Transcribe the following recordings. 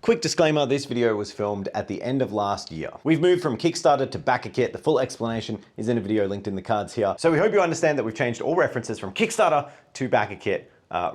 Quick disclaimer, this video was filmed at the end of last year. We've moved from Kickstarter to BACKERKIT. The full explanation is in a video linked in the cards here. So we hope you understand that we've changed all references from Kickstarter to BACKERKIT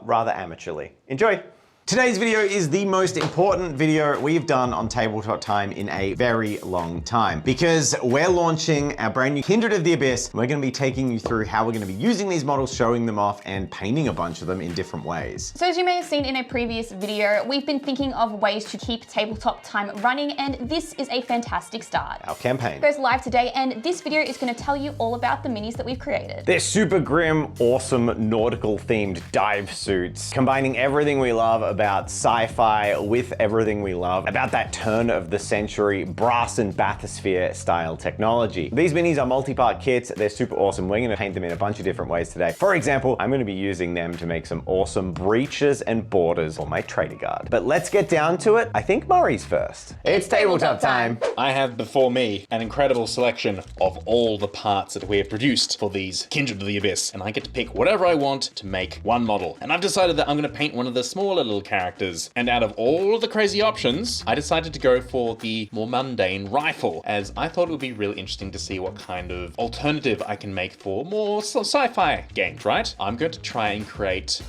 rather amateurly. Enjoy! Today's video is the most important video we've done on Tabletop Time in a very long time because we're launching our brand new Kindred of the Abyss. We're going to be taking you through how we're going to be using these models, showing them off, and painting a bunch of them in different ways. So as you may have seen in a previous video, we've been thinking of ways to keep Tabletop Time running, and this is a fantastic start. Our campaign It goes live today, and this video is going to tell you all about the minis that we've created. They're super grim, awesome, nautical themed dive suits, combining everything we love about sci-fi with everything we love about that turn of the century brass and bathysphere style technology. These minis are multi-part kits. They're super awesome. We're gonna paint them in a bunch of different ways today. For example, I'm gonna be using them to make some awesome breeches and borders for my trader guard. But let's get down to it. I think Murray's first. It's tabletop time. I have before me an incredible selection of all the parts that we have produced for these Kindred of the Abyss, and I get to pick whatever I want to make one model. And I've decided that I'm gonna paint one of the smaller little characters. And out of all of the crazy options, I decided to go for the more mundane rifle, as I thought it would be really interesting to see what kind of alternative I can make for more sci-fi games, right? I'm going to try and create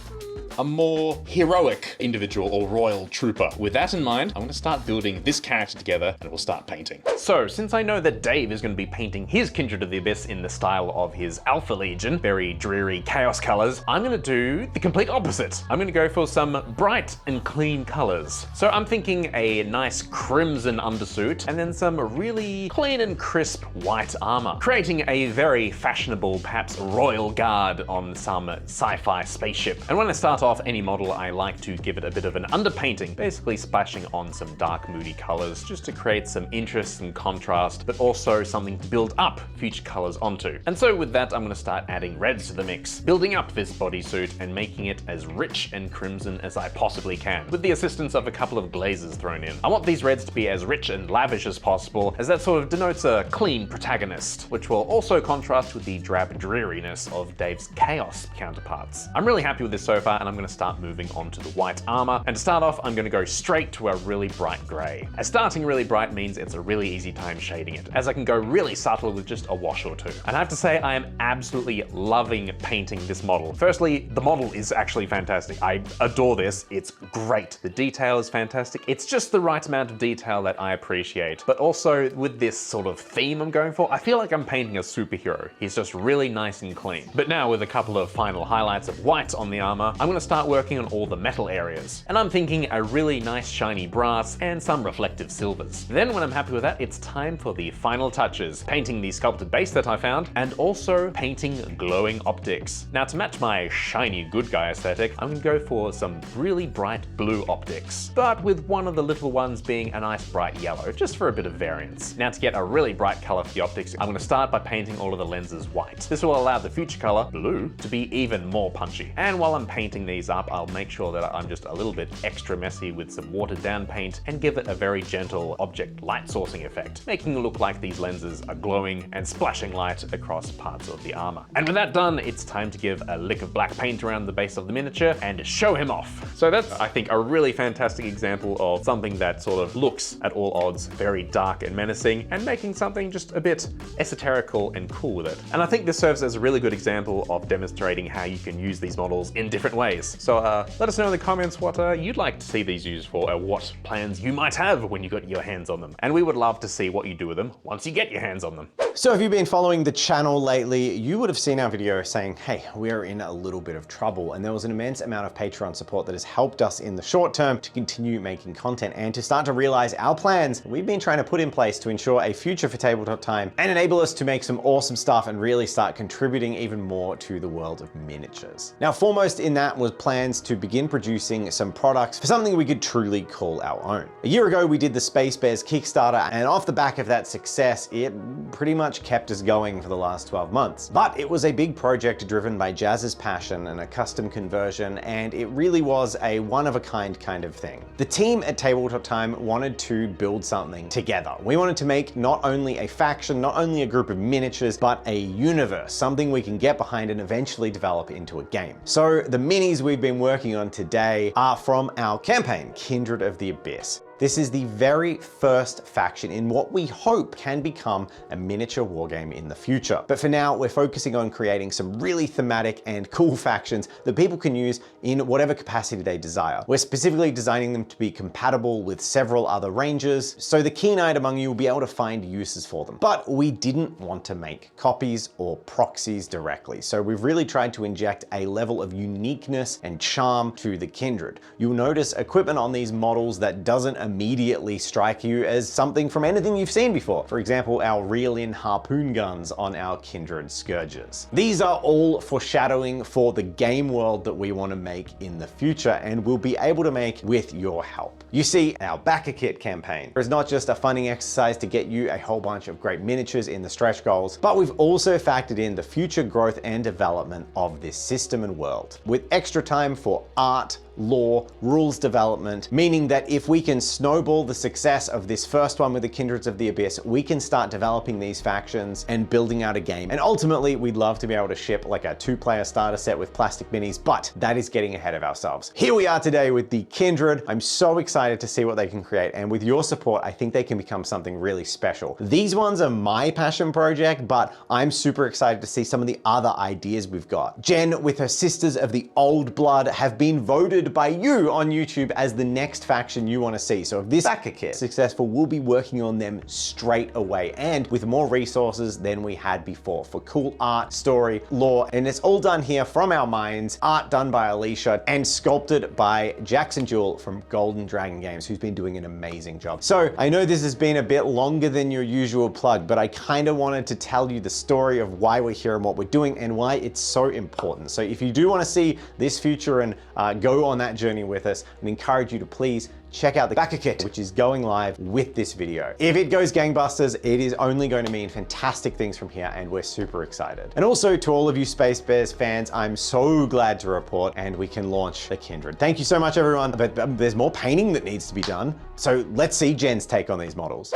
a more heroic individual or royal trooper. With that in mind, I'm going to start building this character together and we'll start painting. So, since I know that Dave is going to be painting his Kindred of the Abyss in the style of his Alpha Legion, very dreary chaos colors, I'm going to do the complete opposite. I'm going to go for some bright and clean colors. So I'm thinking a nice crimson undersuit and then some really clean and crisp white armor, creating a very fashionable, perhaps royal guard on some sci-fi spaceship. And when I start off any model, I like to give it a bit of an underpainting, basically splashing on some dark, moody colors just to create some interest and contrast, but also something to build up future colors onto. And so with that, I'm going to start adding reds to the mix, building up this bodysuit and making it as rich and crimson as I possibly can, with the assistance of a couple of glazes thrown in. I want these reds to be as rich and lavish as possible, as that sort of denotes a clean protagonist, which will also contrast with the drab dreariness of Dave's chaos counterparts. I'm really happy with this so far, and I'm going to start moving on to the white armor. And to start off, I'm going to go straight to a really bright gray. As starting really bright means it's a really easy time shading it, as I can go really subtle with just a wash or two. And I have to say, I am absolutely loving painting this model. Firstly, the model is actually fantastic. I adore this. It's great. The detail is fantastic. It's just the right amount of detail that I appreciate. But also with this sort of theme I'm going for, I feel like I'm painting a superhero. He's just really nice and clean. But now with a couple of final highlights of white on the armor, I'm going to start working on all the metal areas. And I'm thinking a really nice shiny brass and some reflective silvers. Then when I'm happy with that, it's time for the final touches, painting the sculpted base that I found, and also painting glowing optics. Now to match my shiny good guy aesthetic, I'm going to go for some really bright blue optics, but with one of the little ones being a nice bright yellow, just for a bit of variance. Now to get a really bright color for the optics, I'm going to start by painting all of the lenses white. This will allow the future color, blue, to be even more punchy. And while I'm painting these up, I'll make sure that I'm just a little bit extra messy with some watered down paint and give it a very gentle object light sourcing effect, making it look like these lenses are glowing and splashing light across parts of the armor. And with that done, it's time to give a lick of black paint around the base of the miniature and show him off. So that's, I think, a really fantastic example of something that sort of looks at all odds very dark and menacing, and making something just a bit esoterical and cool with it. And I think this serves as a really good example of demonstrating how you can use these models in different ways. So let us know in the comments what you'd like to see these used for, or what plans you might have when you got your hands on them. And we would love to see what you do with them once you get your hands on them. So if you've been following the channel lately, you would have seen our video saying, hey, we are in a little bit of trouble. And there was an immense amount of Patreon support that has helped us in the short term to continue making content and to start to realize our plans we've been trying to put in place to ensure a future for Tabletop Time and enable us to make some awesome stuff and really start contributing even more to the world of miniatures. Now, foremost in that was plans to begin producing some products for something we could truly call our own. A year ago, we did the Space Bears Kickstarter, and off the back of that success, it pretty much kept us going for the last 12 months. But it was a big project driven by Jazz's passion and a custom conversion, and it really was a one-of-a-kind kind of thing. The team at Tabletop Time wanted to build something together. We wanted to make not only a faction, not only a group of miniatures, but a universe, something we can get behind and eventually develop into a game. So the minis we've been working on today are from our campaign, Kindred of the Abyss. This is the very first faction in what we hope can become a miniature wargame in the future. But for now, we're focusing on creating some really thematic and cool factions that people can use in whatever capacity they desire. We're specifically designing them to be compatible with several other ranges, so the keen-eyed among you will be able to find uses for them. But we didn't want to make copies or proxies directly, so we've really tried to inject a level of uniqueness and charm to the Kindred. You'll notice equipment on these models that doesn't immediately strike you as something from anything you've seen before. For example, our reel-in harpoon guns on our Kindred Scourges. These are all foreshadowing for the game world that we want to make in the future and we'll be able to make with your help. You see, our BACKERKIT campaign is not just a funding exercise to get you a whole bunch of great miniatures in the stretch goals, but we've also factored in the future growth and development of this system and world, with extra time for art, lore, rules development, meaning that if we can snowball the success of this first one with the Kindreds of the Abyss, we can start developing these factions and building out a game. And ultimately, we'd love to be able to ship like a 2-player starter set with plastic minis, but that is getting ahead of ourselves. Here we are today with the Kindred. I'm so excited to see what they can create, and with your support, I think they can become something really special. These ones are my passion project, but I'm super excited to see some of the other ideas we've got. Jen, with her Sisters of the Old Blood, have been voted by you on YouTube as the next faction you want to see. So if this BACKERKIT is successful, we'll be working on them straight away and with more resources than we had before for cool art, story, lore, and it's all done here from our minds, art done by Alicia and sculpted by Jackson Jewell from Golden Dragon Games, who's been doing an amazing job. So I know this has been a bit longer than your usual plug, but I kind of wanted to tell you the story of why we're here and what we're doing and why it's so important. So if you do want to see this future and go on that journey with us, I encourage you to please check out the BACKERKIT, which is going live with this video. If it goes gangbusters, it is only going to mean fantastic things from here, and we're super excited. And also to all of you Space Bears fans, I'm so glad to report, and we can launch the Kindred. Thank you so much, everyone. But there's more painting that needs to be done. So let's see Jen's take on these models.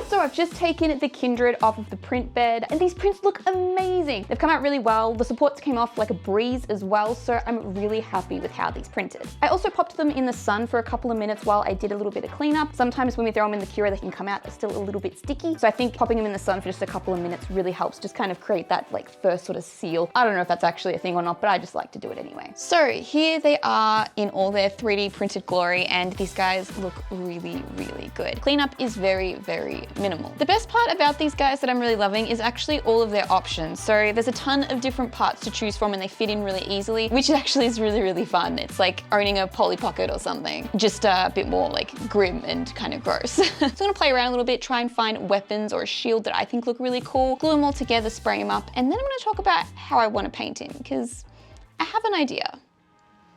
So I've just taken the Kindred off of the print bed and these prints look amazing. They've come out really well. The supports came off like a breeze as well, so I'm really happy with how these printed. I also popped them in the sun for a couple of minutes while I did a little bit of cleanup. Sometimes when we throw them in the cure, they can come out still a little bit sticky. So I think popping them in the sun for just a couple of minutes really helps just kind of create that like first sort of seal. I don't know if that's actually a thing or not, but I just like to do it anyway. So here they are in all their 3D printed glory, and these guys look really, really good. Cleanup is very, very minimal. The best part about these guys that I'm really loving is actually all of their options. So there's a ton of different parts to choose from and they fit in really easily, which actually is really, really fun. It's like owning a Polly Pocket or something, just a bit more like grim and kind of gross. So I'm gonna play around a little bit, try and find weapons or a shield that I think look really cool, glue them all together, spray them up, and then I'm gonna talk about how I want to paint him, because I have an idea.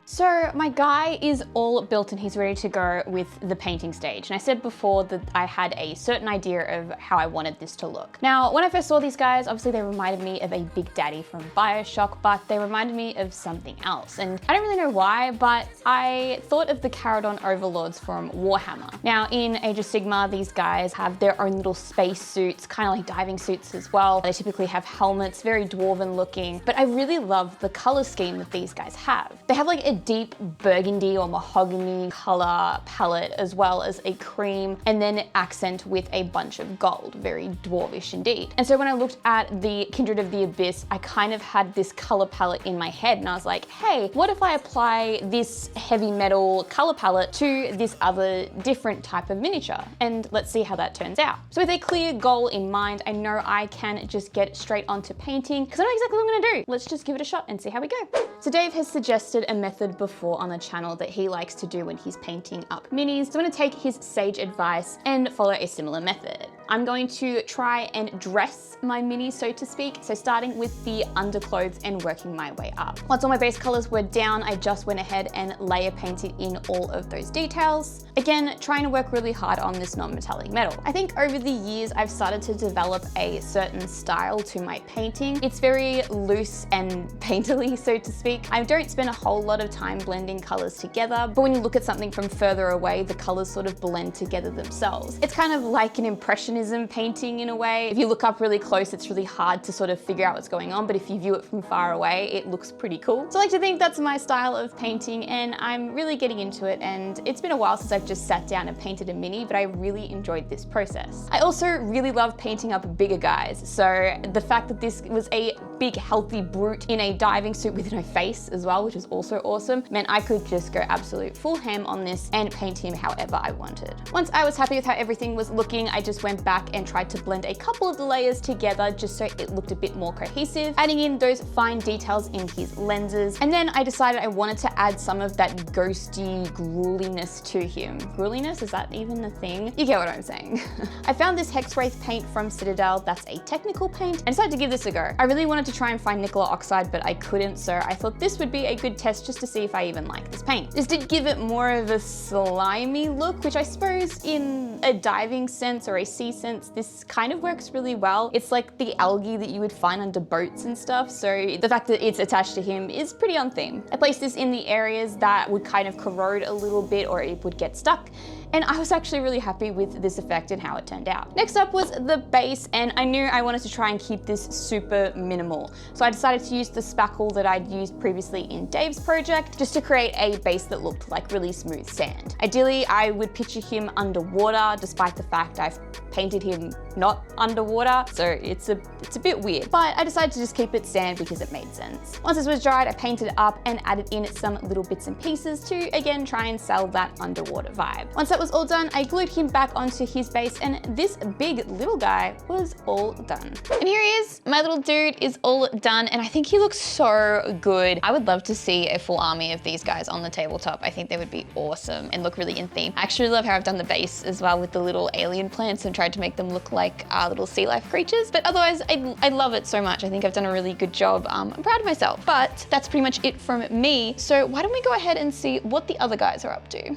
So my guy is all built and he's ready to go with the painting stage. And I said before that I had a certain idea of how I wanted this to look. Now, when I first saw these guys, obviously they reminded me of a Big Daddy from BioShock, but they reminded me of something else. And I don't really know why, but I thought of the Caradon Overlords from Warhammer. Now, in Age of Sigmar, these guys have their own little space suits, kind of like diving suits as well. They typically have helmets, very dwarven looking, but I really love the color scheme that these guys have. They have like a deep burgundy or mahogany color palette, as well as a cream, and then accent with a bunch of gold, very dwarvish indeed. And so when I looked at the Kindred of the Abyss, I kind of had this color palette in my head and I was like, hey, what if I apply this heavy metal color palette to this other different type of miniature? And let's see how that turns out. So with a clear goal in mind, I know I can just get straight onto painting because I know exactly what I'm gonna do. Let's just give it a shot and see how we go. So Dave has suggested a method before on the channel that he likes to do when he's painting up minis. So I'm gonna take his sage advice and follow a similar method. I'm going to try and dress my minis, so to speak. So starting with the underclothes and working my way up. Once all my base colors were down, I just went ahead and layer painted in all of those details. Again, trying to work really hard on this non-metallic metal. I think over the years, I've started to develop a certain style to my painting. It's very loose and painterly, so to speak. I don't spend a whole lot of time blending colors together, but when you look at something from further away, the colors sort of blend together themselves. It's kind of like an impressionist impressionism painting in a way. If you look up really close, it's really hard to sort of figure out what's going on, but if you view it from far away, it looks pretty cool. So I like to think that's my style of painting, and I'm really getting into it, and it's been a while since I've just sat down and painted a mini, but I really enjoyed this process. I also really love painting up bigger guys, so the fact that this was a big healthy brute in a diving suit with no face as well, which was also awesome, meant I could just go absolute full ham on this and paint him however I wanted. Once I was happy with how everything was looking, I just went back and tried to blend a couple of the layers together just so it looked a bit more cohesive, adding in those fine details in his lenses. And then I decided I wanted to add some of that ghosty grueliness to him. Grueliness, is that even a thing? You get what I'm saying. I found this Hexwraith paint from Citadel. That's a technical paint, and decided to give this a go. I really wanted to try and find Nicola Oxide, but I couldn't, so I thought this would be a good test just to see if I even like this paint. This did give it more of a slimy look, which I suppose in a diving sense or a sea sense, this kind of works really well. It's like the algae that you would find under boats and stuff, so the fact that it's attached to him is pretty on theme. I placed this in the areas that would kind of corrode a little bit or it would get stuck, and I was actually really happy with this effect and how it turned out. Next up was the base, and I knew I wanted to try and keep this super minimal. So I decided to use the spackle that I'd used previously in Dave's project, just to create a base that looked like really smooth sand. Ideally, I would picture him underwater, despite the fact I've painted him not underwater, so it's a bit weird. But I decided to just keep it sand because it made sense. Once this was dried, I painted it up and added in some little bits and pieces to, again, try and sell that underwater vibe. Once that was all done, I glued him back onto his base, and this big little guy was all done. And here he is. My little dude is all done, and I think he looks so good. I would love to see a full army of these guys on the tabletop. I think they would be awesome and look really in theme. I actually love how I've done the base as well with the little alien plants and tried to make them look like little sea life creatures. But otherwise, I love it so much. I think I've done a really good job. I'm proud of myself. But that's pretty much it from me. So why don't we go ahead and see what the other guys are up to?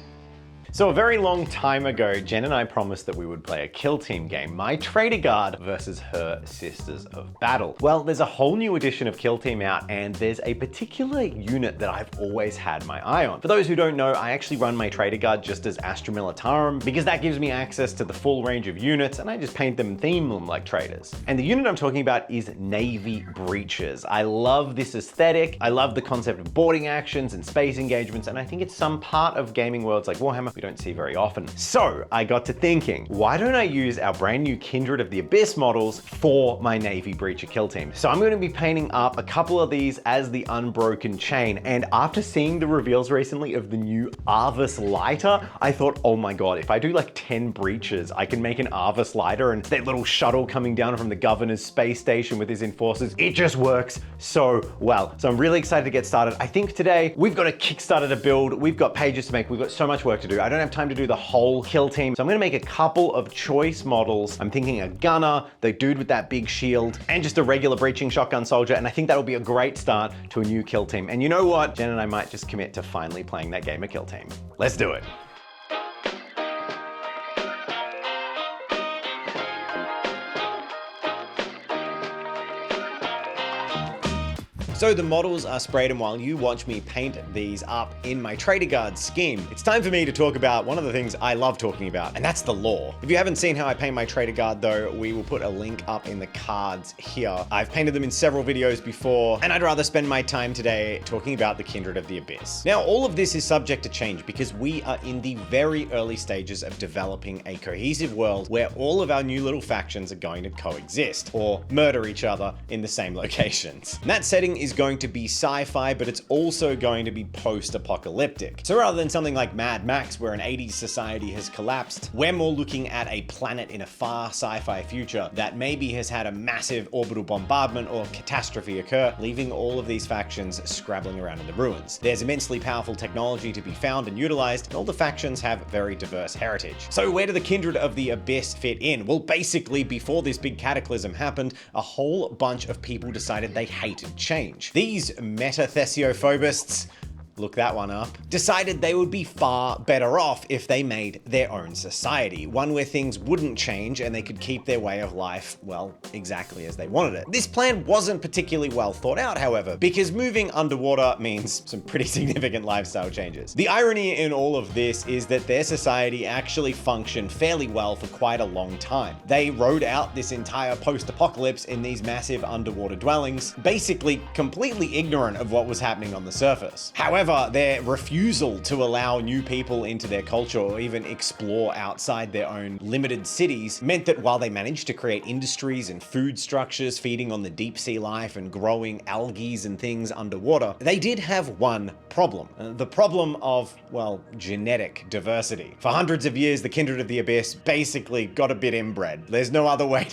So a very long time ago, Jen and I promised that we would play a kill team game, My Trader Guard versus her Sisters of Battle. Well, there's a whole new edition of Kill Team out, and there's a particular unit that I've always had my eye on. For those who don't know, I actually run My Trader Guard just as Astra Militarum, because that gives me access to the full range of units, and I just paint them and theme them like traders. And the unit I'm talking about is Navy Breaches. I love this aesthetic. I love the concept of boarding actions and space engagements, and I think it's some part of gaming worlds like Warhammer we don't see very often. So I got to thinking, why don't I use our brand new Kindred of the Abyss models for my Navy Breacher kill team? So I'm going to be painting up a couple of these as the Unbroken Chain, and after seeing the reveals recently of the new Arvis lighter, I thought, oh my god, if I do like 10 breaches, I can make an Arvis lighter and that little shuttle coming down from the governor's space station with his enforcers. It just works so well. So I'm really excited to get started. I think today we've got a Kickstarter to build, we've got pages to make, we've got so much work to do. I don't have time to do the whole kill team, so I'm gonna make a couple of choice models. I'm thinking a gunner, the dude with that big shield, and just a regular breaching shotgun soldier, and I think that'll be a great start to a new kill team. And you know what? Jen and I might just commit to finally playing that game of kill team. Let's do it. So the models are sprayed, and while you watch me paint these up in my Trader Guard scheme, it's time for me to talk about one of the things I love talking about, and that's the lore. If you haven't seen how I paint my Trader Guard though, we will put a link up in the cards here. I've painted them in several videos before, and I'd rather spend my time today talking about the Kindred of the Abyss. Now, all of this is subject to change because we are in the very early stages of developing a cohesive world where all of our new little factions are going to coexist or murder each other in the same locations. And that setting is going to be sci-fi, but it's also going to be post-apocalyptic. So rather than something like Mad Max, where an 80s society has collapsed, we're more looking at a planet in a far sci-fi future that maybe has had a massive orbital bombardment or catastrophe occur, leaving all of these factions scrabbling around in the ruins. There's immensely powerful technology to be found and utilized, and all the factions have very diverse heritage. So where do the Kindred of the Abyss fit in? Well, basically, before this big cataclysm happened, a whole bunch of people decided they hated change. These meta-thesiophobists look that one up, decided they would be far better off if they made their own society, one where things wouldn't change and they could keep their way of life, well, exactly as they wanted it. This plan wasn't particularly well thought out, however, because moving underwater means some pretty significant lifestyle changes. The irony in all of this is that their society actually functioned fairly well for quite a long time. They rode out this entire post-apocalypse in these massive underwater dwellings, basically completely ignorant of what was happening on the surface. However, their refusal to allow new people into their culture or even explore outside their own limited cities meant that while they managed to create industries and food structures feeding on the deep sea life and growing algae and things underwater, they did have one problem. The problem of, well, genetic diversity. For hundreds of years, the Kindred of the Abyss basically got a bit inbred. There's no other way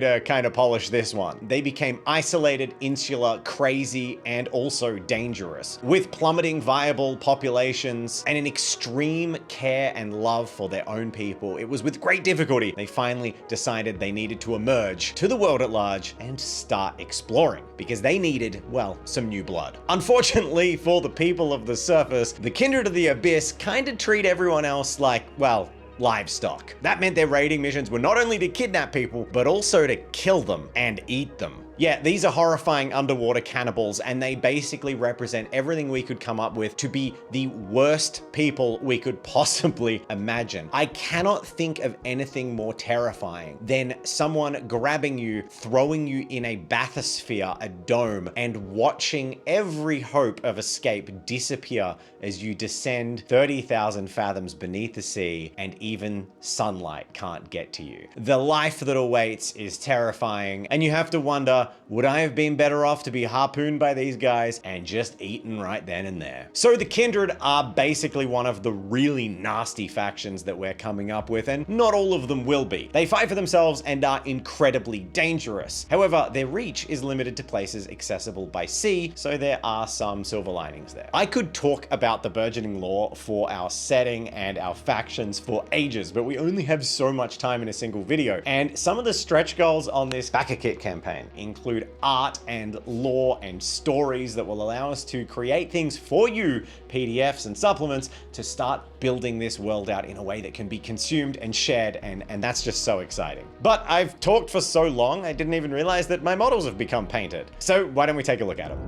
to kind of polish this one. They became isolated, insular, crazy, and also dangerous, with plummeting viable populations and an extreme care and love for their own people. It was with great difficulty they finally decided they needed to emerge to the world at large and start exploring, because they needed, well, some new blood. Unfortunately for the people of the surface, the Kindred of the Abyss kind of treat everyone else like, well, livestock. That meant their raiding missions were not only to kidnap people, but also to kill them and eat them. Yeah, these are horrifying underwater cannibals, and they basically represent everything we could come up with to be the worst people we could possibly imagine. I cannot think of anything more terrifying than someone grabbing you, throwing you in a bathysphere, a dome, and watching every hope of escape disappear as you descend 30,000 fathoms beneath the sea, and even sunlight can't get to you. The life that awaits is terrifying, and you have to wonder, would I have been better off to be harpooned by these guys and just eaten right then and there? So the Kindred are basically one of the really nasty factions that we're coming up with, and not all of them will be. They fight for themselves and are incredibly dangerous. However, their reach is limited to places accessible by sea, so there are some silver linings there. I could talk about the burgeoning lore for our setting and our factions for ages, but we only have so much time in a single video, and some of the stretch goals on this BACKERKIT campaign include art and lore and stories that will allow us to create things for you, PDFs and supplements, to start building this world out in a way that can be consumed and shared, and that's just so exciting. But I've talked for so long, I didn't even realize that my models have become painted. So why don't we take a look at them?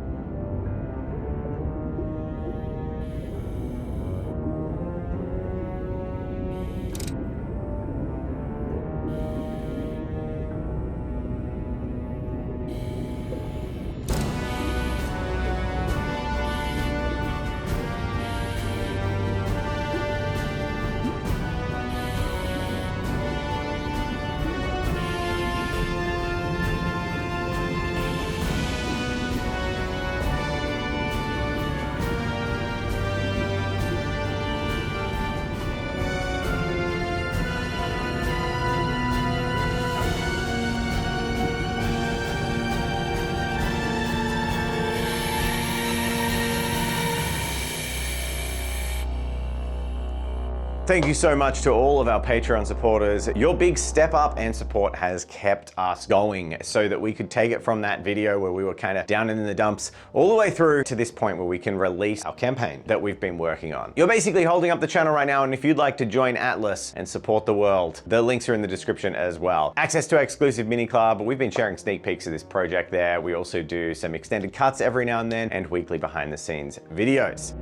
Thank you so much to all of our Patreon supporters. Your big step up and support has kept us going so that we could take it from that video where we were kind of down in the dumps all the way through to this point where we can release our campaign that we've been working on. You're basically holding up the channel right now, and if you'd like to join Atlas and support the world, the links are in the description as well. Access to our exclusive mini club. We've been sharing sneak peeks of this project there. We also do some extended cuts every now and then, and weekly behind the scenes videos.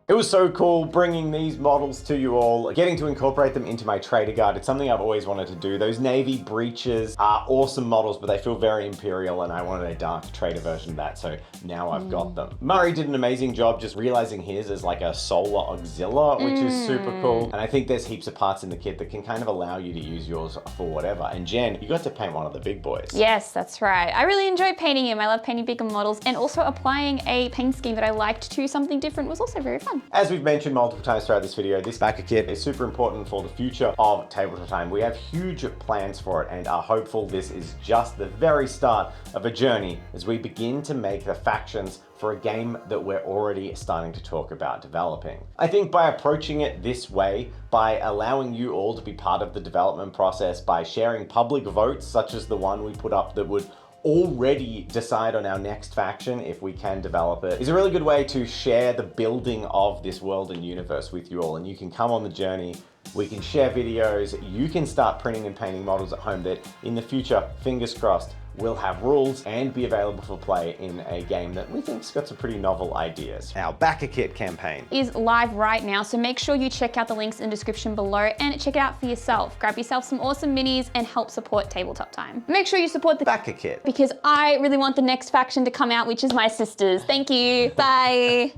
It was so cool bringing these models to you all, getting to incorporate them into my trader guard. It's something I've always wanted to do. Those navy breeches are awesome models, but they feel very imperial, and I wanted a dark trader version of that, so now I've got them. Murray did an amazing job just realizing his as like a solar auxiliary, which is super cool. And I think there's heaps of parts in the kit that can kind of allow you to use yours for whatever. And Jen, you got to paint one of the big boys. Yes, that's right. I really enjoyed painting him. I love painting bigger models, and also applying a paint scheme that I liked to something different was also very fun. now. As we've mentioned multiple times throughout this video, this backer kit is super important for the future of Tabletop Time. We have huge plans for it and are hopeful this is just the very start of a journey as we begin to make the factions for a game that we're already starting to talk about developing. I think by approaching it this way, by allowing you all to be part of the development process, by sharing public votes such as the one we put up that would already decide on our next faction if we can develop it, is a really good way to share the building of this world and universe with you all. And you can come on the journey, we can share videos, you can start printing and painting models at home that in the future, fingers crossed, will have rules and be available for play in a game that we think's got some pretty novel ideas. Our Backer Kit campaign Is live right now, so make sure you check out the links in the description below and check it out for yourself. Grab yourself some awesome minis and help support Tabletop Time. Make sure you support the Backer Kit because I really want the next faction to come out, which is my sisters. Thank you. Bye.